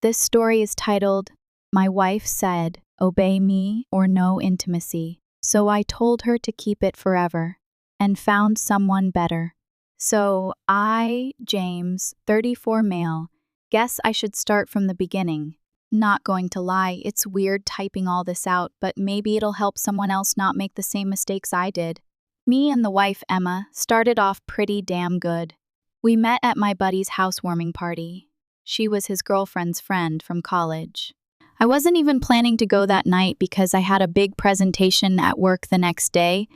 This story is titled, "My Wife Said, Obey Me or No Intimacy, so I told her to keep it forever, and found someone better." So I, James, 34 male, guess I should start from the beginning. Not going to lie, it's weird typing all this out, but maybe it'll help someone else not make the same mistakes I did. Me and the wife, Emma, started off pretty damn good. We met at my buddy's housewarming party. She was his girlfriend's friend from college. I wasn't even planning to go that night because I had a big presentation at work the next day,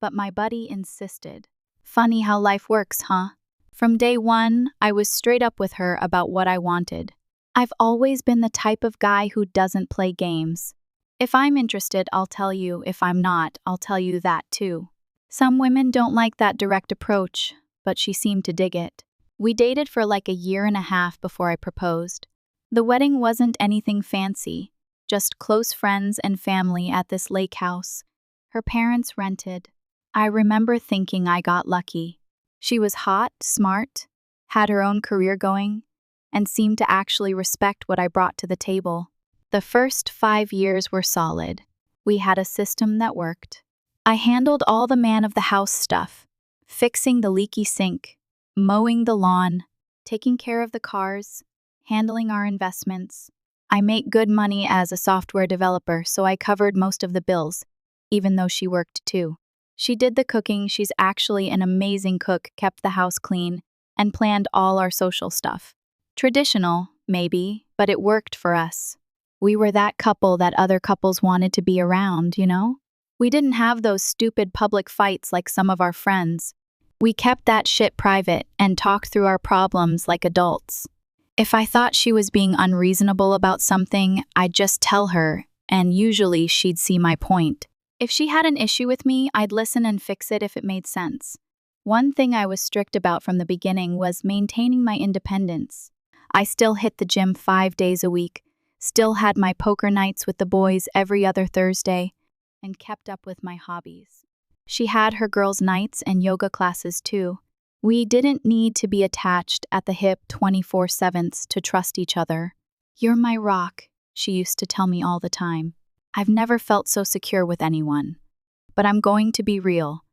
but my buddy insisted. Funny how life works, huh? From day one, I was straight up with her about what I wanted. I've always been the type of guy who doesn't play games. If I'm interested, I'll tell you. If I'm not, I'll tell you that too. Some women don't like that direct approach, but she seemed to dig it. We dated for like a year and a half before I proposed. The wedding wasn't anything fancy, just close friends and family at this lake house. Her parents rented. I remember thinking I got lucky. She was hot, smart, had her own career going, and seemed to actually respect what I brought to the table. The first 5 years were solid. We had a system that worked. I handled all the man of the house stuff, fixing the leaky sink, mowing the lawn, taking care of the cars, handling our investments. I make good money as a software developer, so I covered most of the bills, even though she worked too. She did the cooking. She's actually an amazing cook, kept the house clean, and planned all our social stuff. Traditional, maybe, but it worked for us. We were that couple that other couples wanted to be around, you know? We didn't have those stupid public fights like some of our friends. We kept that shit private and talked through our problems like adults. If I thought she was being unreasonable about something, I'd just tell her, and usually she'd see my point. If she had an issue with me, I'd listen and fix it if it made sense. One thing I was strict about from the beginning was maintaining my independence. I still hit the gym 5 days a week, still had my poker nights with the boys every other Thursday, and kept up with my hobbies. She had her girls' nights and yoga classes too. We didn't need to be attached at the hip 24/7 to trust each other. "You're my rock," she used to tell me all the time. I've never felt so secure with anyone. But I'm going to be real.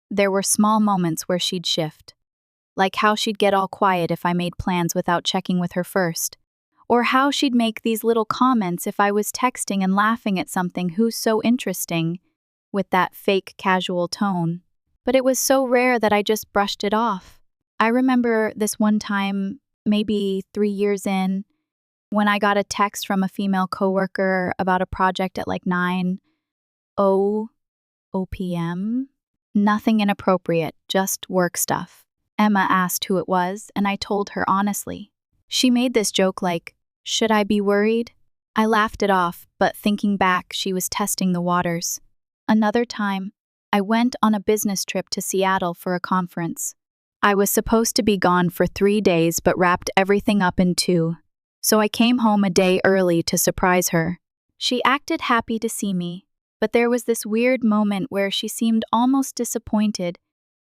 There were small moments where she'd shift. Like how she'd get all quiet if I made plans without checking with her first. Or how she'd make these little comments if I was texting and laughing at something "who's so interesting," with that fake casual tone. But it was so rare that I just brushed it off. I remember this one time, maybe 3 years in, when I got a text from a female coworker about a project at like 9:00 p.m. Nothing inappropriate, just work stuff. Emma asked who it was, and I told her honestly. She made this joke like, "Should I be worried?" I laughed it off, but thinking back, she was testing the waters. Another time, I went on a business trip to Seattle for a conference. I was supposed to be gone for 3 days, but wrapped everything up in 2. So I came home a day early to surprise her. She acted happy to see me, but there was this weird moment where she seemed almost disappointed,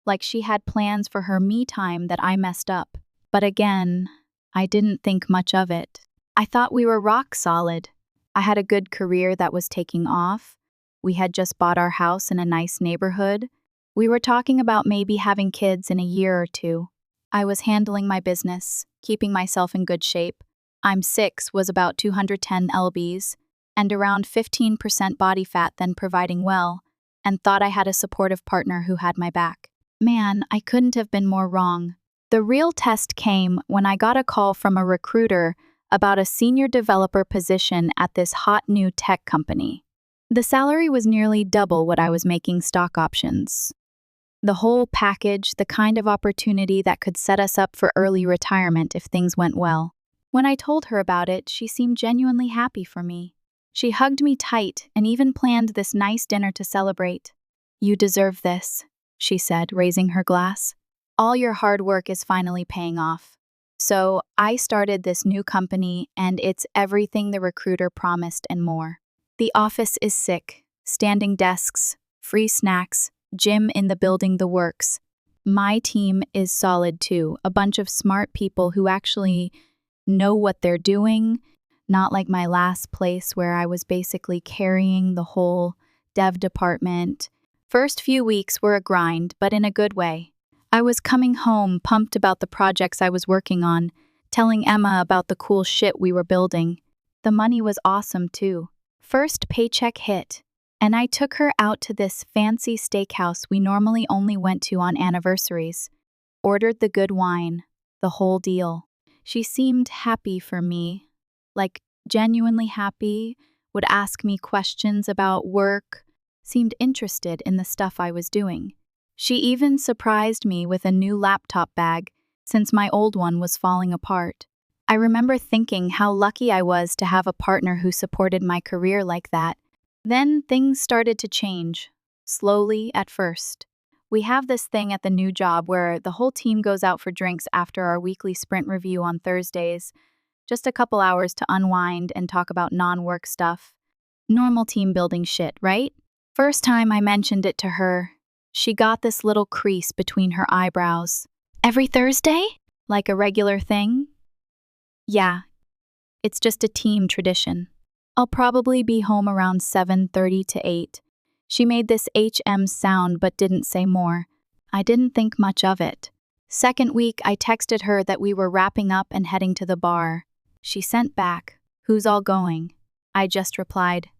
like she had plans for her me time that I messed up. But again, I didn't think much of it. I thought we were rock solid. I had a good career that was taking off. We had just bought our house in a nice neighborhood. We were talking about maybe having kids in a year or 2. I was handling my business, keeping myself in good shape. I'm 6, was about 210 lbs, and around 15% body fat, then providing well, and thought I had a supportive partner who had my back. Man, I couldn't have been more wrong. The real test came when I got a call from a recruiter about a senior developer position at this hot new tech company. The salary was nearly double what I was making, stock options. The whole package, the kind of opportunity that could set us up for early retirement if things went well. When I told her about it, she seemed genuinely happy for me. She hugged me tight and even planned this nice dinner to celebrate. "You deserve this," she said, raising her glass. "All your hard work is finally paying off." So I started this new company, and it's everything the recruiter promised and more. The office is sick. Standing desks, free snacks, gym in the building, the works. My team is solid too, a bunch of smart people who actually know what they're doing, not like my last place where I was basically carrying the whole dev department. First few weeks were a grind, but in a good way. I was coming home pumped about the projects I was working on, telling Emma about the cool shit we were building. The money was awesome too. First paycheck hit, and I took her out to this fancy steakhouse we normally only went to on anniversaries. Ordered the good wine, the whole deal. She seemed happy for me, like genuinely happy, would ask me questions about work, seemed interested in the stuff I was doing. She even surprised me with a new laptop bag, since my old one was falling apart. I remember thinking how lucky I was to have a partner who supported my career like that. Then things started to change, slowly at first. We have this thing at the new job where the whole team goes out for drinks after our weekly sprint review on Thursdays, just a couple hours to unwind and talk about non-work stuff. Normal team building shit, right? First time I mentioned it to her, she got this little crease between her eyebrows. Every Thursday? Like a regular thing? Yeah, it's just a team tradition. I'll probably be home around 7:30 to 8. She made this HM sound but didn't say more. I didn't think much of it. Second week, I texted her that we were wrapping up and heading to the bar. She sent back, "Who's all going?" I just replied,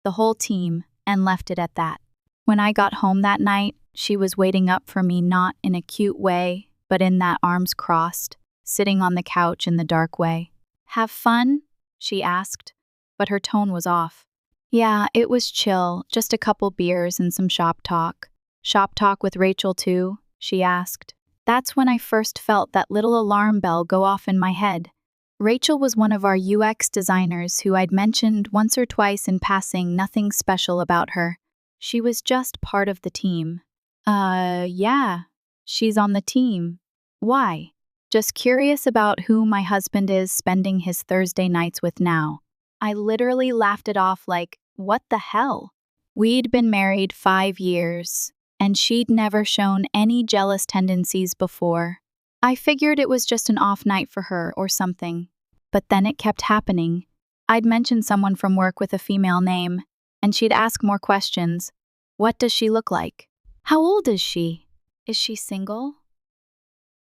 "The whole team," and left it at that. When I got home that night, she was waiting up for me not in a cute way, but in that arms crossed, sitting on the couch in the dark way. "Have fun?" she asked, but her tone was off. Yeah, it was chill, just a couple beers and some shop talk. "Shop talk with Rachel too?" she asked. That's when I first felt that little alarm bell go off in my head. Rachel was one of our UX designers who I'd mentioned once or twice in passing, nothing special about her. She was just part of the team. Yeah, she's on the team. Why? Just curious about who my husband is spending his Thursday nights with now. I literally laughed it off like, what the hell? We'd been married 5 years, and she'd never shown any jealous tendencies before. I figured it was just an off night for her or something. But then it kept happening. I'd mention someone from work with a female name, and she'd ask more questions. What does she look like? How old is she? Is she single?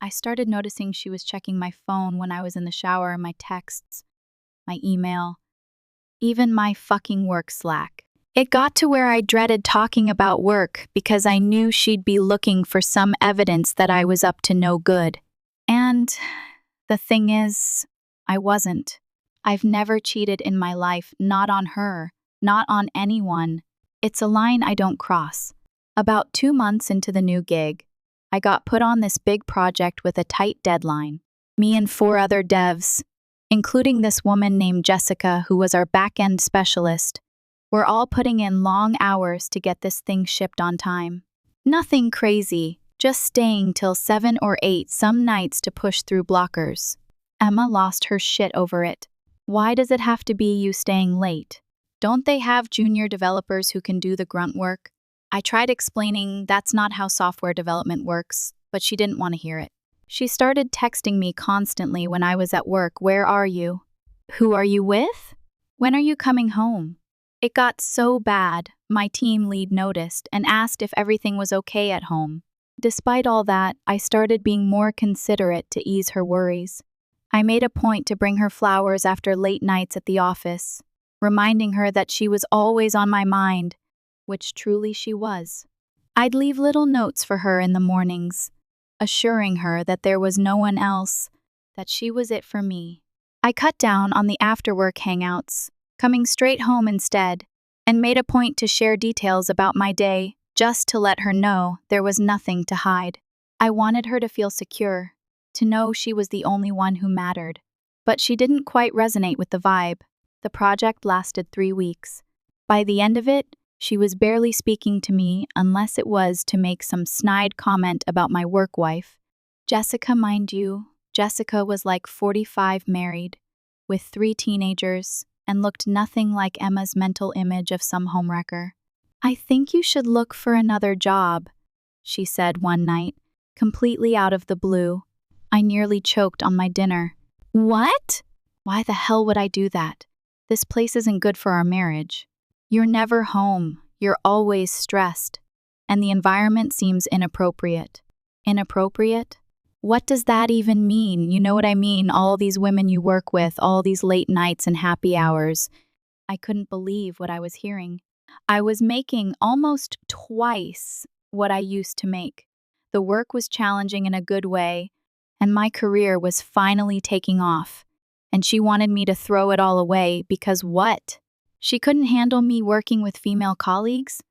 I started noticing she was checking my phone when I was in the shower, my texts, my email, even my fucking work Slack. It got to where I dreaded talking about work because I knew she'd be looking for some evidence that I was up to no good. And the thing is, I wasn't. I've never cheated in my life, not on her, not on anyone. It's a line I don't cross. About 2 months into the new gig, I got put on this big project with a tight deadline. Me and 4 other devs, including this woman named Jessica, who was our back-end specialist, were all putting in long hours to get this thing shipped on time. Nothing crazy, just staying till 7 or 8 some nights to push through blockers. Emma lost her shit over it. Why does it have to be you staying late? Don't they have junior developers who can do the grunt work? I tried explaining that's not how software development works, but she didn't want to hear it. She started texting me constantly when I was at work. Where are you? Who are you with? When are you coming home? It got so bad, my team lead noticed and asked if everything was okay at home. Despite all that, I started being more considerate to ease her worries. I made a point to bring her flowers after late nights at the office, reminding her that she was always on my mind, which truly she was. I'd leave little notes for her in the mornings, assuring her that there was no one else, that she was it for me. I cut down on the after-work hangouts, coming straight home instead, and made a point to share details about my day just to let her know there was nothing to hide. I wanted her to feel secure, to know she was the only one who mattered. But she didn't quite resonate with the vibe. The project lasted 3 weeks. By the end of it, she was barely speaking to me unless it was to make some snide comment about my work wife. Jessica, mind you, Jessica was like 45, married, with 3 teenagers, and looked nothing like Emma's mental image of some homewrecker. "I think you should look for another job," she said one night, completely out of the blue. I nearly choked on my dinner. What? Why the hell would I do that? This place isn't good for our marriage. You're never home. You're always stressed. And the environment seems inappropriate. Inappropriate? What does that even mean? You know what I mean? All these women you work with, all these late nights and happy hours. I couldn't believe what I was hearing. I was making almost twice what I used to make. The work was challenging in a good way, and my career was finally taking off. And she wanted me to throw it all away because what? She couldn't handle me working with female colleagues?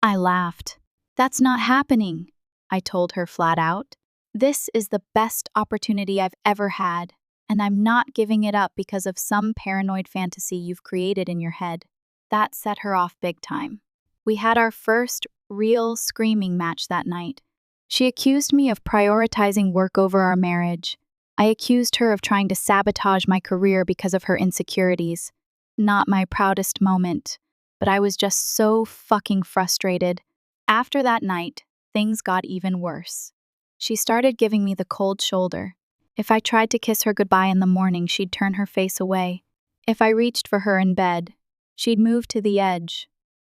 I laughed. That's not happening, I told her flat out. This is the best opportunity I've ever had, and I'm not giving it up because of some paranoid fantasy you've created in your head. That set her off big time. We had our first real screaming match that night. She accused me of prioritizing work over our marriage. I accused her of trying to sabotage my career because of her insecurities. Not my proudest moment, but I was just so fucking frustrated. After that night, things got even worse. She started giving me the cold shoulder. If I tried to kiss her goodbye in the morning, she'd turn her face away. If I reached for her in bed, she'd move to the edge,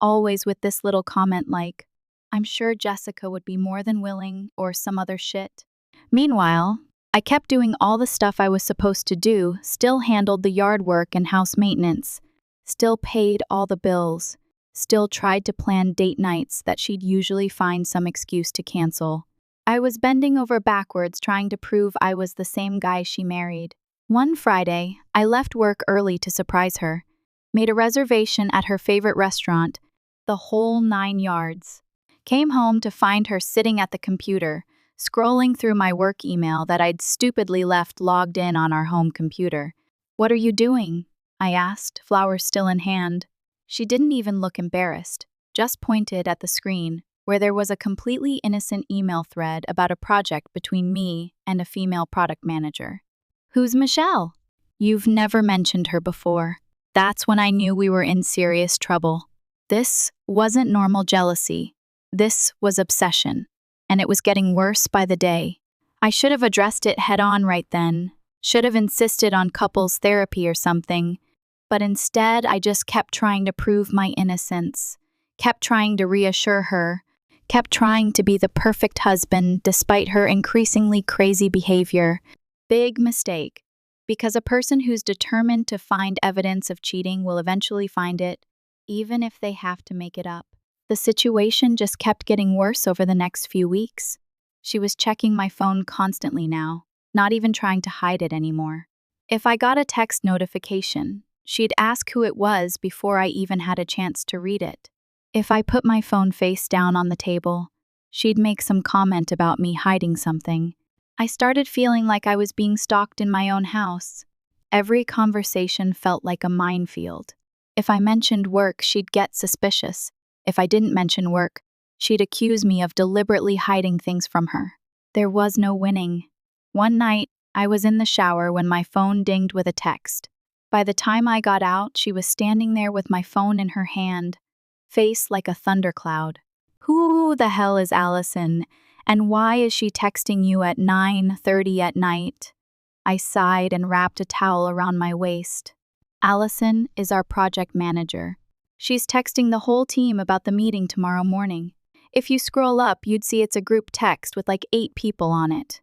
always with this little comment like, "I'm sure Jessica would be more than willing," or some other shit. Meanwhile, I kept doing all the stuff I was supposed to do, still handled the yard work and house maintenance, still paid all the bills, still tried to plan date nights that she'd usually find some excuse to cancel. I was bending over backwards trying to prove I was the same guy she married. One Friday, I left work early to surprise her, made a reservation at her favorite restaurant, the whole 9 yards. Came home to find her sitting at the computer, scrolling through my work email that I'd stupidly left logged in on our home computer. "What are you doing?" I asked, flowers still in hand. She didn't even look embarrassed, just pointed at the screen, where there was a completely innocent email thread about a project between me and a female product manager. "Who's Michelle?" "You've never mentioned her before." That's when I knew we were in serious trouble. This wasn't normal jealousy. This was obsession, and it was getting worse by the day. I should have addressed it head-on right then, should have insisted on couples therapy or something, but instead I just kept trying to prove my innocence, kept trying to reassure her, kept trying to be the perfect husband despite her increasingly crazy behavior. Big mistake, because a person who's determined to find evidence of cheating will eventually find it, even if they have to make it up. The situation just kept getting worse over the next few weeks. She was checking my phone constantly now, not even trying to hide it anymore. If I got a text notification, she'd ask who it was before I even had a chance to read it. If I put my phone face down on the table, she'd make some comment about me hiding something. I started feeling like I was being stalked in my own house. Every conversation felt like a minefield. If I mentioned work, she'd get suspicious. If I didn't mention work, she'd accuse me of deliberately hiding things from her. There was no winning. One night, I was in the shower when my phone dinged with a text. By the time I got out, she was standing there with my phone in her hand, face like a thundercloud. "Who the hell is Allison? And why is she texting you at 9:30 at night?" I sighed and wrapped a towel around my waist. "Allison is our project manager. She's texting the whole team about the meeting tomorrow morning. If you scroll up, you'd see it's a group text with like 8 people on it.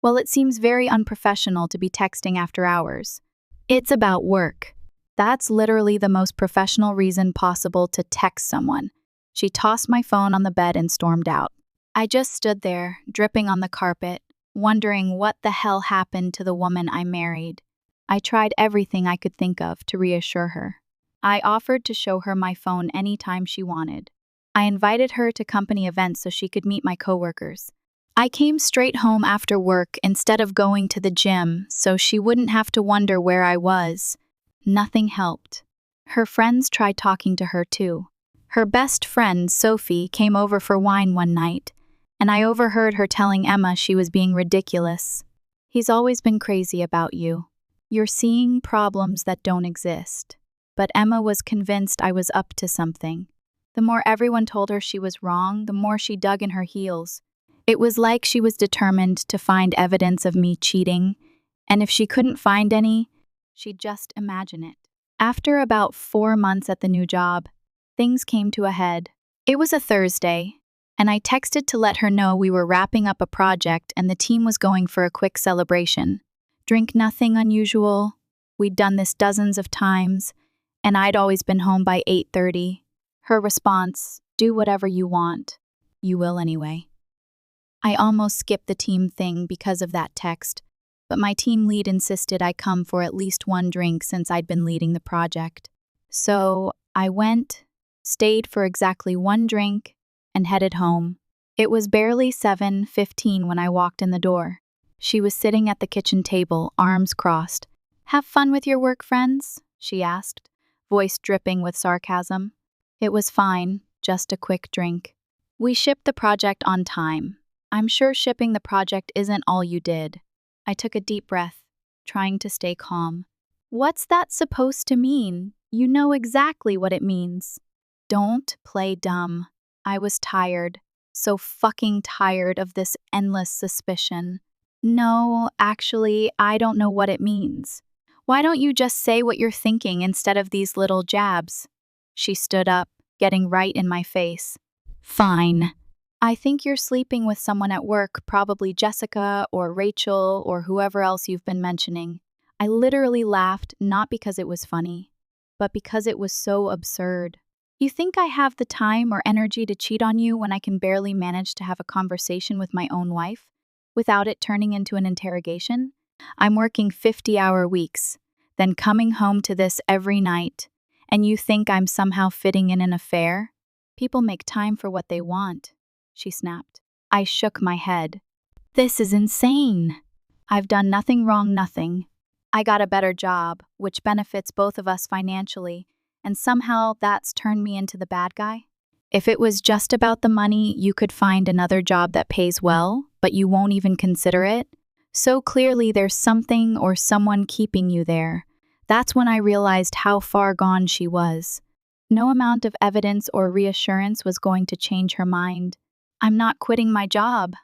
Well, it seems very unprofessional to be texting after hours. It's about work. That's literally the most professional reason possible to text someone." She tossed my phone on the bed and stormed out. I just stood there, dripping on the carpet, wondering what the hell happened to the woman I married. I tried everything I could think of to reassure her. I offered to show her my phone anytime she wanted. I invited her to company events so she could meet my coworkers. I came straight home after work instead of going to the gym so she wouldn't have to wonder where I was. Nothing helped. Her friends tried talking to her too. Her best friend, Sophie, came over for wine one night, and I overheard her telling Emma she was being ridiculous. "He's always been crazy about you. You're seeing problems that don't exist." But Emma was convinced I was up to something. The more everyone told her she was wrong, the more she dug in her heels. It was like she was determined to find evidence of me cheating, and if she couldn't find any, she'd just imagine it. After about 4 months at the new job, things came to a head. It was a Thursday, and I texted to let her know we were wrapping up a project and the team was going for a quick celebration. Drink nothing unusual. We'd done this dozens of times, and I'd always been home by 8:30. Her response, "Do whatever you want. You will anyway." I almost skipped the team thing because of that text, but my team lead insisted I come for at least one drink since I'd been leading the project. So I went, stayed for exactly one drink, and headed home. It was barely 7:15 when I walked in the door. She was sitting at the kitchen table, arms crossed. "Have fun with your work, friends?" she asked, voice dripping with sarcasm. It was fine, just a quick drink. We shipped the project on time. I'm sure shipping the project isn't all you did. I took a deep breath, trying to stay calm. "What's that supposed to mean? You know exactly what it means." Don't play dumb. I was tired, so fucking tired of this endless suspicion. "No, actually, I don't know what it means. Why don't you just say what you're thinking instead of these little jabs?" She stood up, getting right in my face. "Fine. I think you're sleeping with someone at work, probably Jessica or Rachel or whoever else you've been mentioning." I literally laughed, not because it was funny, but because it was so absurd. "You think I have the time or energy to cheat on you when I can barely manage to have a conversation with my own wife, without it turning into an interrogation? I'm working 50-hour weeks, then coming home to this every night, and you think I'm somehow fitting in an affair? People make time for what they want," she snapped. I shook my head. "This is insane. I've done nothing wrong, nothing. I got a better job, which benefits both of us financially, and somehow that's turned me into the bad guy? If it was just about the money, you could find another job that pays well, but you won't even consider it. So clearly there's something or someone keeping you there." That's when I realized how far gone she was. No amount of evidence or reassurance was going to change her mind. "I'm not quitting my job,"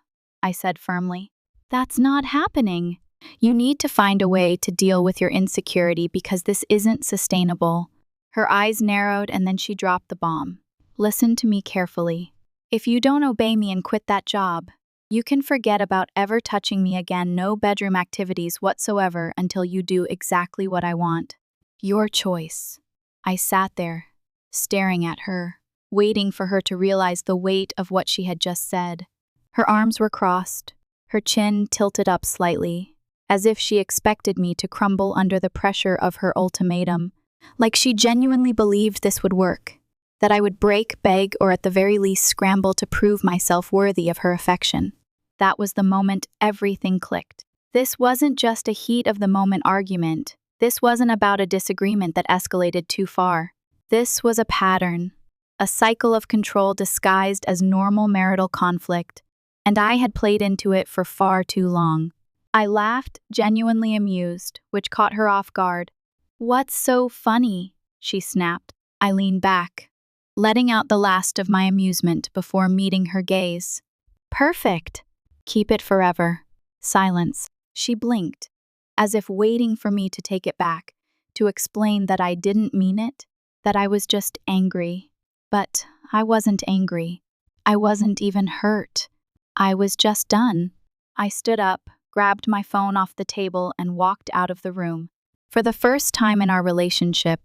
I said firmly. "That's not happening. You need to find a way to deal with your insecurity because this isn't sustainable." Her eyes narrowed and then she dropped the bomb. "Listen to me carefully. If you don't obey me and quit that job, you can forget about ever touching me again. No bedroom activities whatsoever until you do exactly what I want. Your choice." I sat there, staring at her, waiting for her to realize the weight of what she had just said. Her arms were crossed, her chin tilted up slightly, as if she expected me to crumble under the pressure of her ultimatum, like she genuinely believed this would work, that I would break, beg, or at the very least scramble to prove myself worthy of her affection. That was the moment everything clicked. This wasn't just a heat-of-the-moment argument. This wasn't about a disagreement that escalated too far. This was a pattern, a cycle of control disguised as normal marital conflict, and I had played into it for far too long. I laughed, genuinely amused, which caught her off guard. "What's so funny?" she snapped. I leaned back, letting out the last of my amusement before meeting her gaze. "Perfect. Keep it forever." Silence. She blinked, as if waiting for me to take it back, to explain that I didn't mean it, that I was just angry. But I wasn't angry. I wasn't even hurt. I was just done. I stood up, grabbed my phone off the table, and walked out of the room. For the first time in our relationship,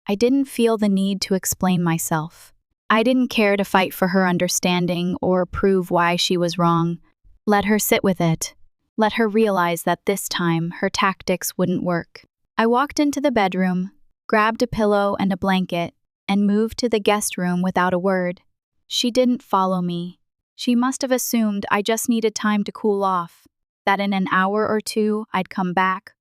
I didn't feel the need to explain myself. I didn't care to fight for her understanding or prove why she was wrong. Let her sit with it. Let her realize that this time her tactics wouldn't work. I walked into the bedroom, grabbed a pillow and a blanket, and moved to the guest room without a word. She didn't follow me. She must have assumed I just needed time to cool off, that in an hour or two I'd come back,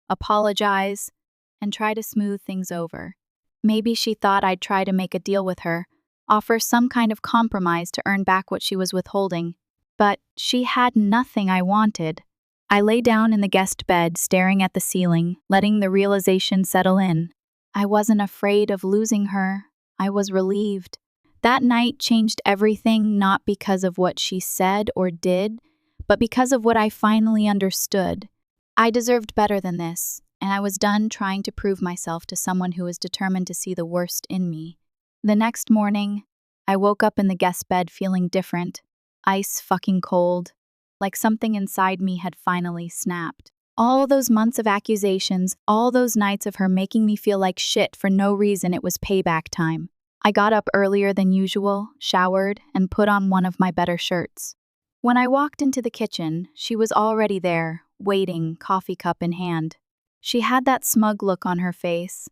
apologize, and try to smooth things over. Maybe she thought I'd try to make a deal with her, offer some kind of compromise to earn back what she was withholding. But she had nothing I wanted. I lay down in the guest bed, staring at the ceiling, letting the realization settle in. I wasn't afraid of losing her. I was relieved. That night changed everything, not because of what she said or did, but because of what I finally understood. I deserved better than this. and I was done trying to prove myself to someone who was determined to see the worst in me. The next morning, I woke up in the guest bed feeling different, ice fucking cold, like something inside me had finally snapped. All those months of accusations, all those nights of her making me feel like shit for no reason, it was payback time. I got up earlier than usual, showered, and put on one of my better shirts. When I walked into the kitchen, she was already there, waiting, coffee cup in hand. She had that smug look on her face,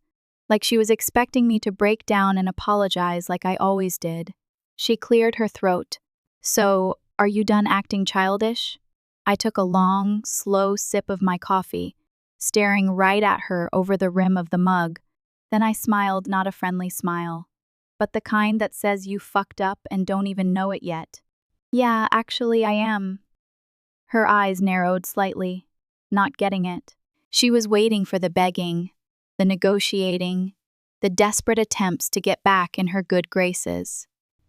like she was expecting me to break down and apologize like I always did. She cleared her throat. "So, are you done acting childish?" I took a long, slow sip of my coffee, staring right at her over the rim of the mug. Then I smiled, not a friendly smile, but the kind that says you fucked up and don't even know it yet. "Yeah, actually I am." Her eyes narrowed slightly, not getting it. She was waiting for the begging, the negotiating, the desperate attempts to get back in her good graces.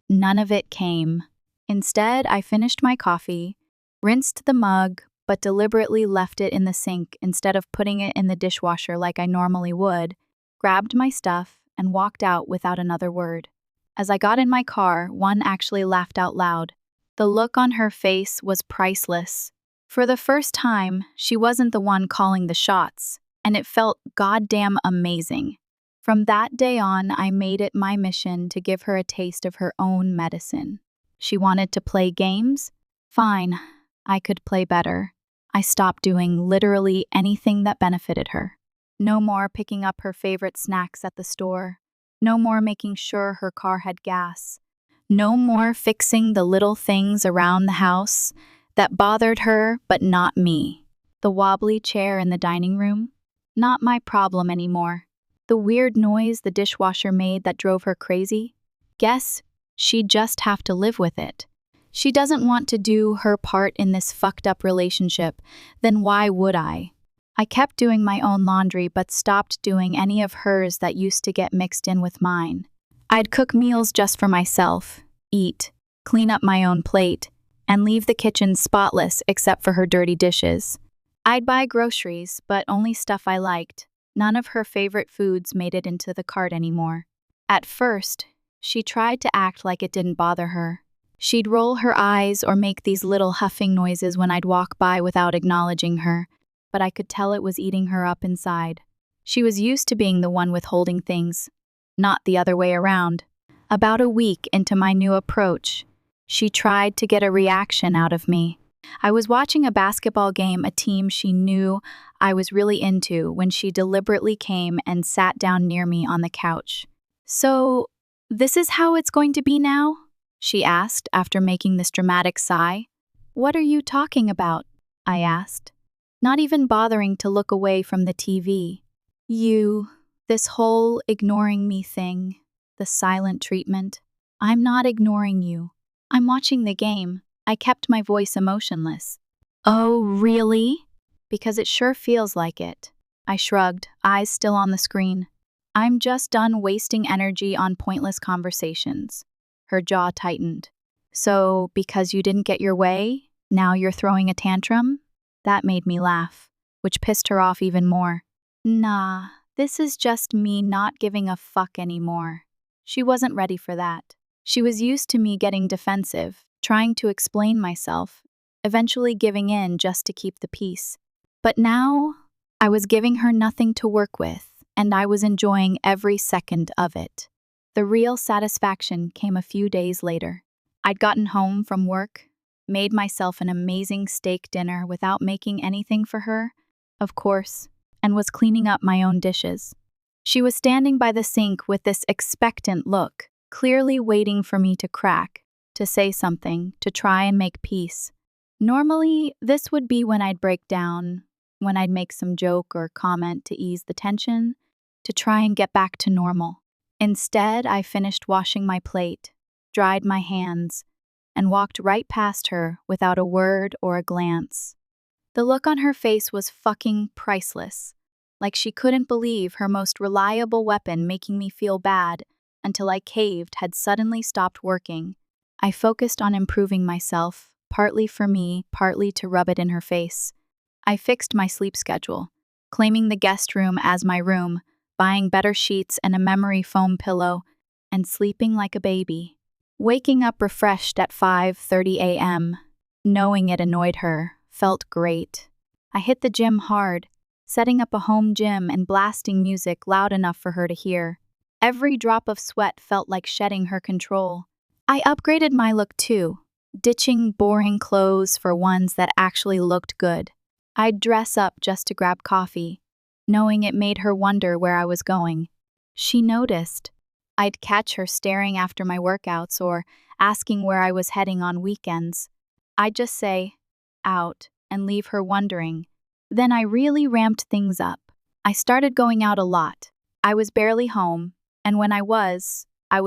None of it came. Instead, I finished my coffee, rinsed the mug, but deliberately left it in the sink instead of putting it in the dishwasher like I normally would, grabbed my stuff, and walked out without another word. As I got in my car, one actually laughed out loud. The look on her face was priceless. For the first time, she wasn't the one calling the shots, and it felt goddamn amazing. From that day on, I made it my mission to give her a taste of her own medicine. She wanted to play games? Fine, I could play better. I stopped doing literally anything that benefited her. No more picking up her favorite snacks at the store. No more making sure her car had gas. No more fixing the little things around the house that bothered her but not me. The wobbly chair in the dining room? Not my problem anymore. The weird noise the dishwasher made that drove her crazy? Guess she'd just have to live with it. She doesn't want to do her part in this fucked up relationship, then why would I? I kept doing my own laundry but stopped doing any of hers that used to get mixed in with mine. I'd cook meals just for myself, eat, clean up my own plate, and leave the kitchen spotless except for her dirty dishes. I'd buy groceries, but only stuff I liked. None of her favorite foods made it into the cart anymore. At first, she tried to act like it didn't bother her. She'd roll her eyes or make these little huffing noises when I'd walk by without acknowledging her, but I could tell it was eating her up inside. She was used to being the one withholding things, not the other way around. About a week into my new approach, she tried to get a reaction out of me. I was watching a basketball game, a team she knew I was really into, when she deliberately came and sat down near me on the couch. "So, this is how it's going to be now?" she asked after making this dramatic sigh. "What are you talking about?" I asked, not even bothering to look away from the TV. This whole ignoring me thing, the silent treatment. I'm not ignoring you. I'm watching the game. I kept my voice emotionless. "Oh, really?" "Because it sure feels like it." I shrugged, eyes still on the screen. "I'm just done wasting energy on pointless conversations." Her jaw tightened. "So, because you didn't get your way, now you're throwing a tantrum?" That made me laugh, which pissed her off even more. "Nah, this is just me not giving a fuck anymore." She wasn't ready for that. She was used to me getting defensive, trying to explain myself, eventually giving in just to keep the peace. But now, I was giving her nothing to work with, and I was enjoying every second of it. The real satisfaction came a few days later. I'd gotten home from work, made myself an amazing steak dinner without making anything for her, of course, and was cleaning up my own dishes. She was standing by the sink with this expectant look, clearly waiting for me to crack, to say something, to try and make peace. Normally, this would be when I'd break down, when I'd make some joke or comment to ease the tension, to try and get back to normal. Instead, I finished washing my plate, dried my hands, and walked right past her without a word or a glance. The look on her face was fucking priceless, like she couldn't believe her most reliable weapon making me feel bad until I caved had suddenly stopped working. I focused on improving myself, partly for me, partly to rub it in her face. I fixed my sleep schedule, claiming the guest room as my room, buying better sheets and a memory foam pillow, and sleeping like a baby. Waking up refreshed at 5:30 a.m., knowing it annoyed her, felt great. I hit the gym hard, setting up a home gym and blasting music loud enough for her to hear. Every drop of sweat felt like shedding her control. I upgraded my look too, ditching boring clothes for ones that actually looked good. I'd dress up just to grab coffee, knowing it made her wonder where I was going. She noticed. I'd catch her staring after my workouts or asking where I was heading on weekends. I'd just say, out, and leave her wondering. Then I really ramped things up. I started going out a lot. I was barely home, and when I was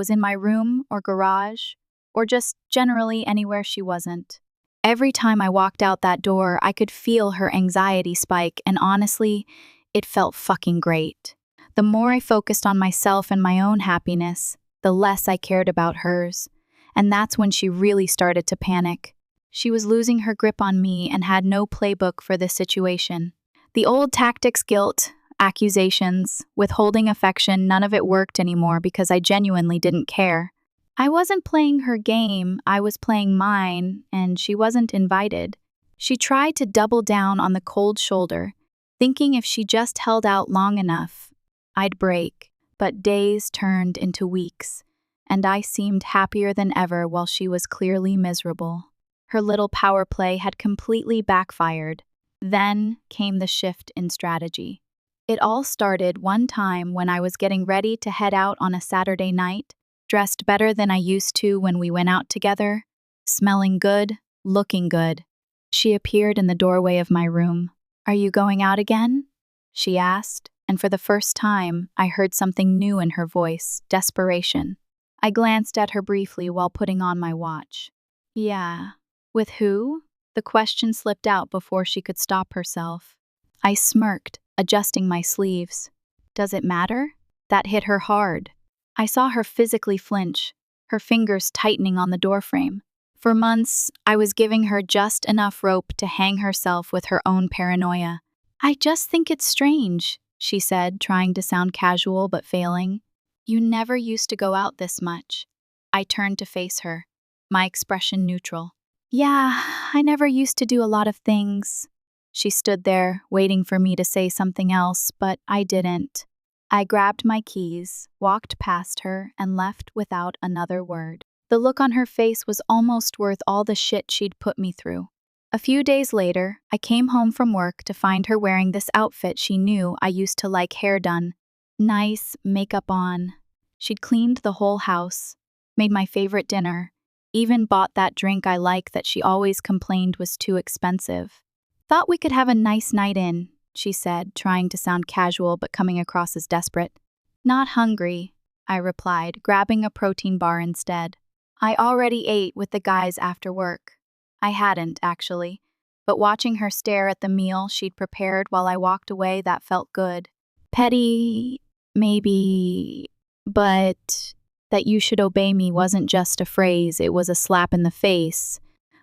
in my room or garage, or just generally anywhere she wasn't. Every time I walked out that door, I could feel her anxiety spike, and honestly, it felt fucking great. The more I focused on myself and my own happiness, the less I cared about hers. And that's when she really started to panic. She was losing her grip on me and had no playbook for this situation. The old tactics, guilt, accusations, withholding affection, none of it worked anymore because I genuinely didn't care. I wasn't playing her game, I was playing mine, and she wasn't invited. She tried to double down on the cold shoulder, thinking if she just held out long enough, I'd break. But days turned into weeks, and I seemed happier than ever while she was clearly miserable. Her little power play had completely backfired. Then came the shift in strategy. It all started one time when I was getting ready to head out on a Saturday night, dressed better than I used to when we went out together, smelling good, looking good. She appeared in the doorway of my room. "Are you going out again?" she asked, and for the first time, I heard something new in her voice, desperation. I glanced at her briefly while putting on my watch. "Yeah. With who?" The question slipped out before she could stop herself. I smirked, adjusting my sleeves. "Does it matter?" That hit her hard. I saw her physically flinch, her fingers tightening on the doorframe. For months, I was giving her just enough rope to hang herself with her own paranoia. "I just think it's strange," she said, trying to sound casual but failing. "You never used to go out this much." I turned to face her, my expression neutral. "Yeah, I never used to do a lot of things." She stood there, waiting for me to say something else, but I didn't. I grabbed my keys, walked past her, and left without another word. The look on her face was almost worth all the shit she'd put me through. A few days later, I came home from work to find her wearing this outfit she knew I used to like, hair done, nice, makeup on. She'd cleaned the whole house, made my favorite dinner, even bought that drink I like that she always complained was too expensive. "Thought we could have a nice night in," she said, trying to sound casual but coming across as desperate. "Not hungry," I replied, grabbing a protein bar instead. I already ate with the guys after work. I hadn't, actually, but watching her stare at the meal she'd prepared while I walked away, that felt good. Petty, maybe, but that "you should obey me" wasn't just a phrase, it was a slap in the face.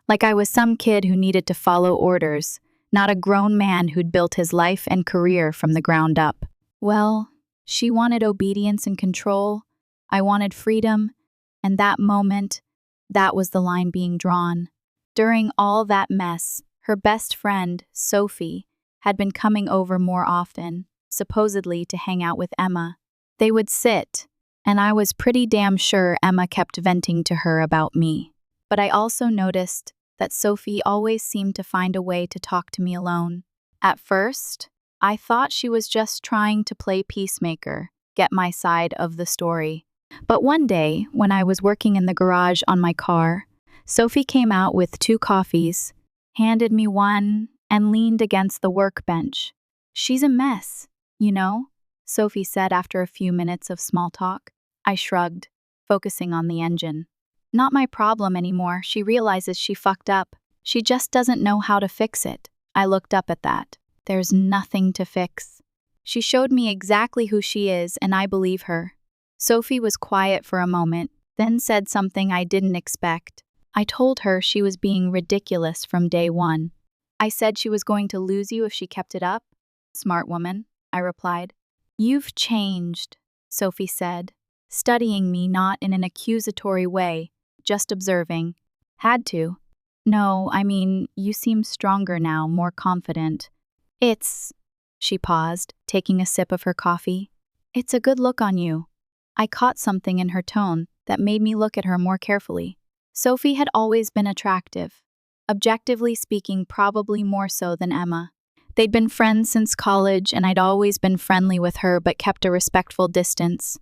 Like I was some kid who needed to follow orders, not a grown man who'd built his life and career from the ground up. Well, she wanted obedience and control. I wanted freedom, and that moment, that was the line being drawn. During all that mess, her best friend, Sophie, had been coming over more often, supposedly to hang out with Emma. They would sit, and I was pretty damn sure Emma kept venting to her about me. But I also noticed that Sophie always seemed to find a way to talk to me alone. At first, I thought she was just trying to play peacemaker, get my side of the story. But one day, when I was working in the garage on my car, Sophie came out with 2 coffees, handed me one, and leaned against the workbench. "She's a mess, you know," Sophie said after a few minutes of small talk. I shrugged, focusing on the engine. "Not my problem anymore. She realizes she fucked up. She just doesn't know how to fix it." I looked up at that. There's nothing to fix. She showed me exactly who she is, and I believe her. Sophie was quiet for a moment, then said something I didn't expect. I told her she was being ridiculous from day one. I said she was going to lose you if she kept it up. Smart woman, I replied. You've changed, Sophie said, studying me not in an accusatory way, just observing. Had to. No, I mean, you seem stronger now, more confident. It's, she paused, taking a sip of her coffee. It's a good look on you. I caught something in her tone that made me look at her more carefully. Sophie had always been attractive. Objectively speaking, probably more so than Emma. They'd been friends since college, and I'd always been friendly with her but kept a respectful distance.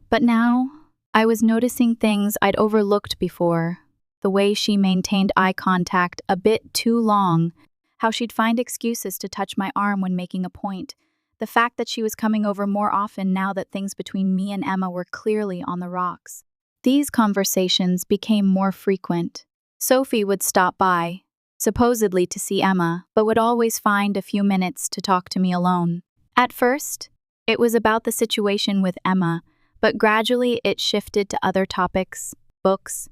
But now, I was noticing things I'd overlooked before. The way she maintained eye contact a bit too long, how she'd find excuses to touch my arm when making a point, the fact that she was coming over more often now that things between me and Emma were clearly on the rocks. These conversations became more frequent. Sophie would stop by, supposedly to see Emma, but would always find a few minutes to talk to me alone. At first, it was about the situation with Emma, but gradually it shifted to other topics, books,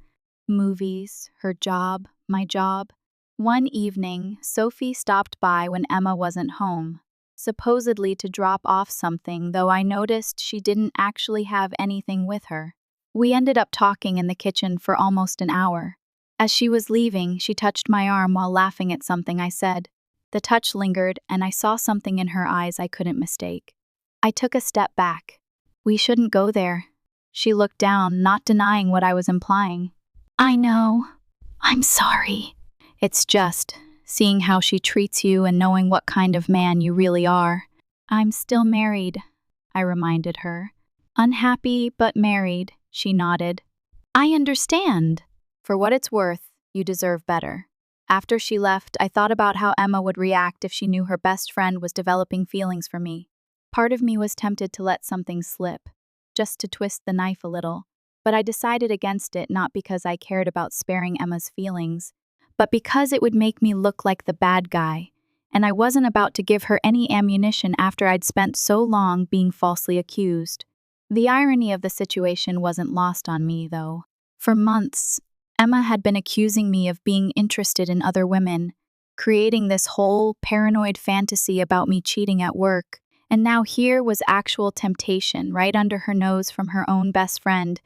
movies, her job, my job. One evening, Sophie stopped by when Emma wasn't home, supposedly to drop off something, though I noticed she didn't actually have anything with her. We ended up talking in the kitchen for almost an hour. As she was leaving, she touched my arm while laughing at something I said. The touch lingered, and I saw something in her eyes I couldn't mistake. I took a step back. We shouldn't go there. She looked down, not denying what I was implying. I know. I'm sorry. It's just seeing how she treats you and knowing what kind of man you really are. I'm still married, I reminded her. Unhappy but married, she nodded. I understand. For what it's worth, you deserve better. After she left, I thought about how Emma would react if she knew her best friend was developing feelings for me. Part of me was tempted to let something slip, just to twist the knife a little, but I decided against it not because I cared about sparing Emma's feelings, but because it would make me look like the bad guy, and I wasn't about to give her any ammunition after I'd spent so long being falsely accused. The irony of the situation wasn't lost on me, though. For months, Emma had been accusing me of being interested in other women, creating this whole paranoid fantasy about me cheating at work, and now here was actual temptation right under her nose from her own best friend,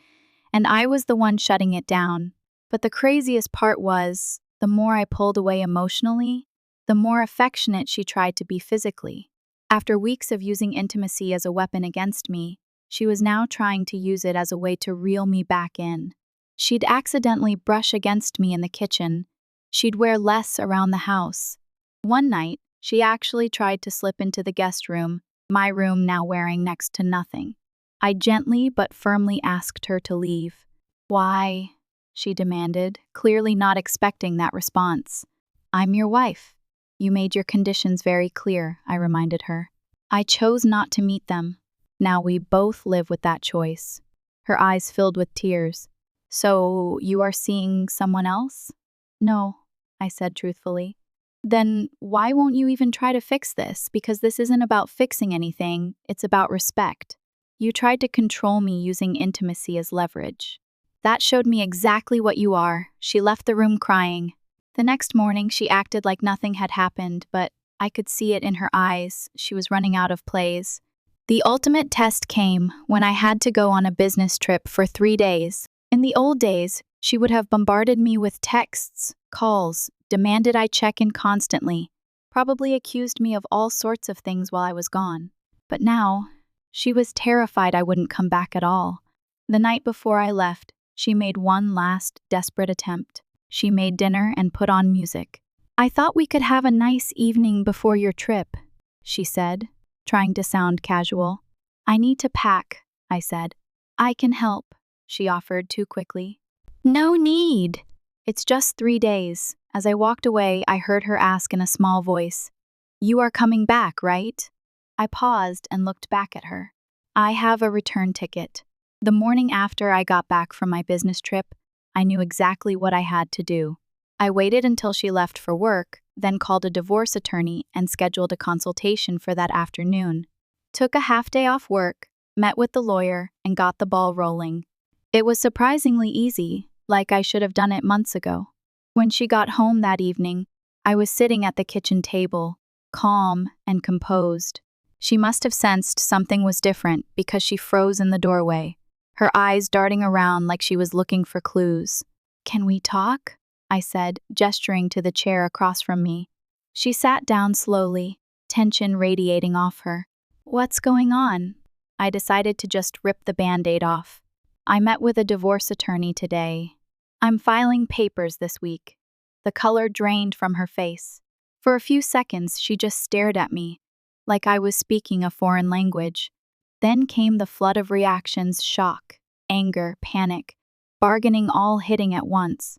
and I was the one shutting it down. But the craziest part was, the more I pulled away emotionally, the more affectionate she tried to be physically. After weeks of using intimacy as a weapon against me, she was now trying to use it as a way to reel me back in. She'd accidentally brush against me in the kitchen. She'd wear less around the house. One night, she actually tried to slip into the guest room, my room now wearing next to nothing. I gently but firmly asked her to leave. Why? She demanded, clearly not expecting that response. I'm your wife. You made your conditions very clear, I reminded her. I chose not to meet them. Now we both live with that choice. Her eyes filled with tears. So you are seeing someone else? No, I said truthfully. Then why won't you even try to fix this? Because this isn't about fixing anything, it's about respect. You tried to control me using intimacy as leverage. That showed me exactly what you are. She left the room crying. The next morning, she acted like nothing had happened, but I could see it in her eyes. She was running out of plays. The ultimate test came when I had to go on a business trip for 3 days. In the old days, she would have bombarded me with texts, calls, demanded I check in constantly, probably accused me of all sorts of things while I was gone. But now, she was terrified I wouldn't come back at all. The night before I left, she made one last desperate attempt. She made dinner and put on music. I thought we could have a nice evening before your trip, she said, trying to sound casual. I need to pack, I said. I can help, she offered too quickly. No need. It's just 3 days. As I walked away, I heard her ask in a small voice, You are coming back, right? I paused and looked back at her. I have a return ticket. The morning after I got back from my business trip, I knew exactly what I had to do. I waited until she left for work, then called a divorce attorney and scheduled a consultation for that afternoon. Took a half day off work, met with the lawyer, and got the ball rolling. It was surprisingly easy, like I should have done it months ago. When she got home that evening, I was sitting at the kitchen table, calm and composed. She must have sensed something was different because she froze in the doorway, her eyes darting around like she was looking for clues. "Can we talk?" I said, gesturing to the chair across from me. She sat down slowly, tension radiating off her. "What's going on?" I decided to just rip the Band-Aid off. "I met with a divorce attorney today. I'm filing papers this week." The color drained from her face. For a few seconds, she just stared at me, like I was speaking a foreign language. Then came the flood of reactions: shock, anger, panic, bargaining all hitting at once.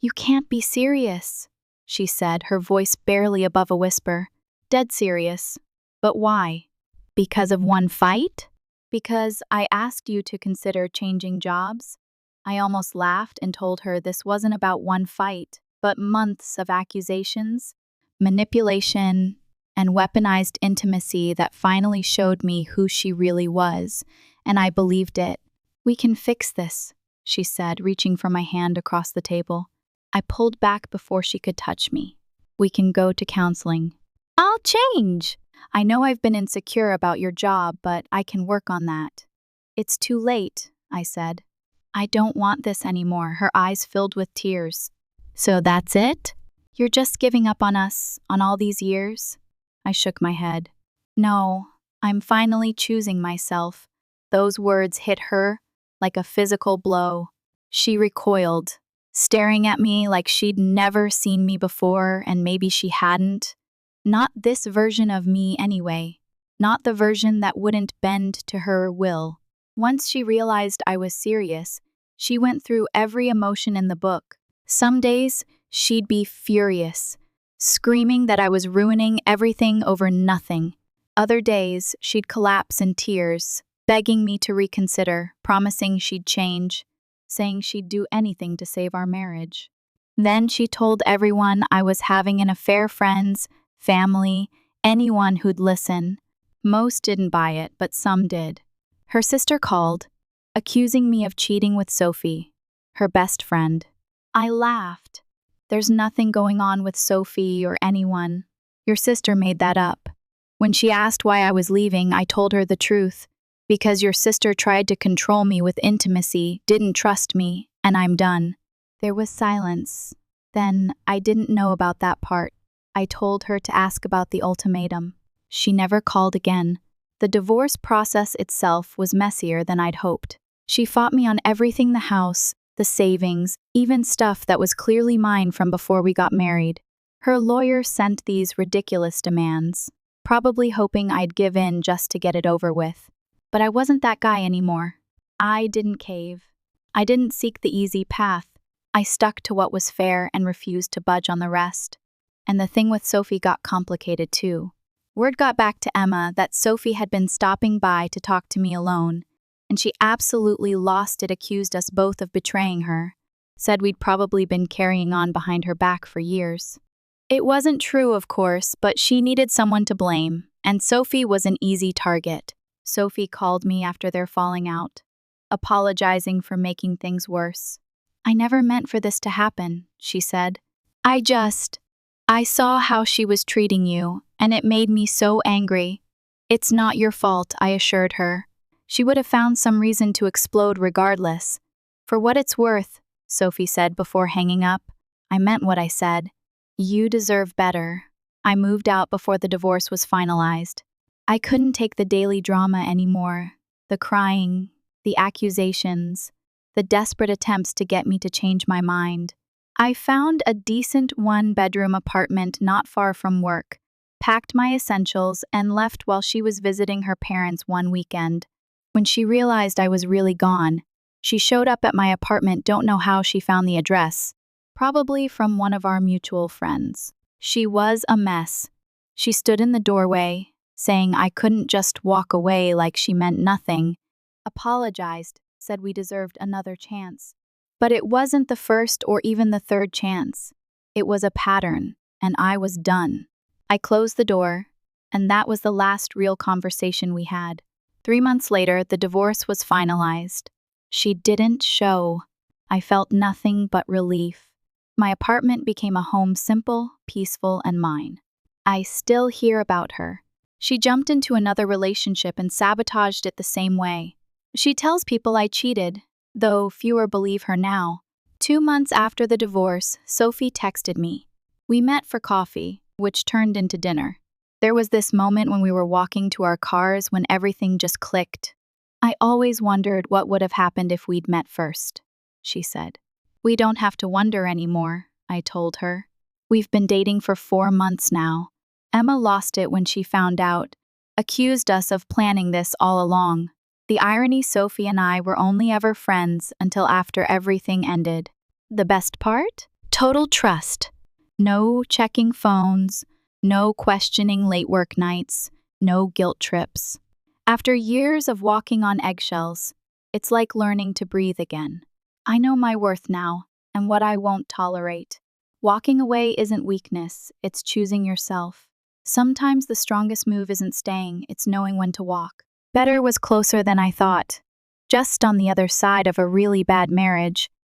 "You can't be serious," she said, her voice barely above a whisper. "Dead serious. But why? Because of one fight? Because I asked you to consider changing jobs?" I almost laughed and told her this wasn't about one fight, but months of accusations, manipulation, and weaponized intimacy that finally showed me who she really was, and I believed it. "We can fix this," she said, reaching for my hand across the table. I pulled back before she could touch me. "We can go to counseling." "I'll change. I know I've been insecure about your job, but I can work on that." "It's too late," I said. "I don't want this anymore," her eyes filled with tears. "So that's it? You're just giving up on us, on all these years?" I shook my head. "No, I'm finally choosing myself." Those words hit her like a physical blow. She recoiled, staring at me like she'd never seen me before, and maybe she hadn't. Not this version of me anyway. Not the version that wouldn't bend to her will. Once she realized I was serious, she went through every emotion in the book. Some days, she'd be furious, screaming that I was ruining everything over nothing. Other days, she'd collapse in tears, begging me to reconsider, promising she'd change, saying she'd do anything to save our marriage. Then she told everyone I was having an affair: friends, family, anyone who'd listen. Most didn't buy it, but some did. Her sister called, accusing me of cheating with Sophie, her best friend. I laughed. "There's nothing going on with Sophie or anyone. Your sister made that up." When she asked why I was leaving, I told her the truth. "Because your sister tried to control me with intimacy, didn't trust me, and I'm done." There was silence. Then, I didn't know about that part. I told her to ask about the ultimatum. She never called again. The divorce process itself was messier than I'd hoped. She fought me on everything: the house, the savings, even stuff that was clearly mine from before we got married. Her lawyer sent these ridiculous demands, probably hoping I'd give in just to get it over with. But I wasn't that guy anymore. I didn't cave. I didn't seek the easy path. I stuck to what was fair and refused to budge on the rest. And the thing with Sophie got complicated too. Word got back to Emma that Sophie had been stopping by to talk to me alone, and she absolutely lost it, accused us both of betraying her, said we'd probably been carrying on behind her back for years. It wasn't true, of course, but she needed someone to blame, and Sophie was an easy target. Sophie called me after their falling out, apologizing for making things worse. "I never meant for this to happen," she said. I saw how she was treating you, and it made me so angry." "It's not your fault," I assured her. She would have found some reason to explode regardless. "For what it's worth," Sophie said before hanging up, "I meant what I said. You deserve better." I moved out before the divorce was finalized. I couldn't take the daily drama anymore. The crying, the accusations, the desperate attempts to get me to change my mind. I found a decent one-bedroom apartment not far from work, packed my essentials, and left while she was visiting her parents one weekend. When she realized I was really gone, she showed up at my apartment. Don't know how she found the address. Probably from one of our mutual friends. She was a mess. She stood in the doorway, saying I couldn't just walk away like she meant nothing. Apologized, said we deserved another chance. But it wasn't the first or even the third chance. It was a pattern, and I was done. I closed the door, and that was the last real conversation we had. 3 months later, the divorce was finalized. She didn't show. I felt nothing but relief. My apartment became a home simple, peaceful, and mine. I still hear about her. She jumped into another relationship and sabotaged it the same way. She tells people I cheated, though fewer believe her now. 2 months after the divorce, Sophie texted me. We met for coffee, which turned into dinner. There was this moment when we were walking to our cars when everything just clicked. I always wondered what would have happened if we'd met first, she said. We don't have to wonder anymore, I told her. We've been dating for 4 months now. Emma lost it when she found out, accused us of planning this all along. The irony, Sophie and I were only ever friends until after everything ended. The best part? Total trust. No checking phones, no questioning late work nights, no guilt trips. After years of walking on eggshells, it's like learning to breathe again. I know my worth now and what I won't tolerate. Walking away isn't weakness, it's choosing yourself. Sometimes the strongest move isn't staying, it's knowing when to walk. Better was closer than I thought. Just on the other side of a really bad marriage,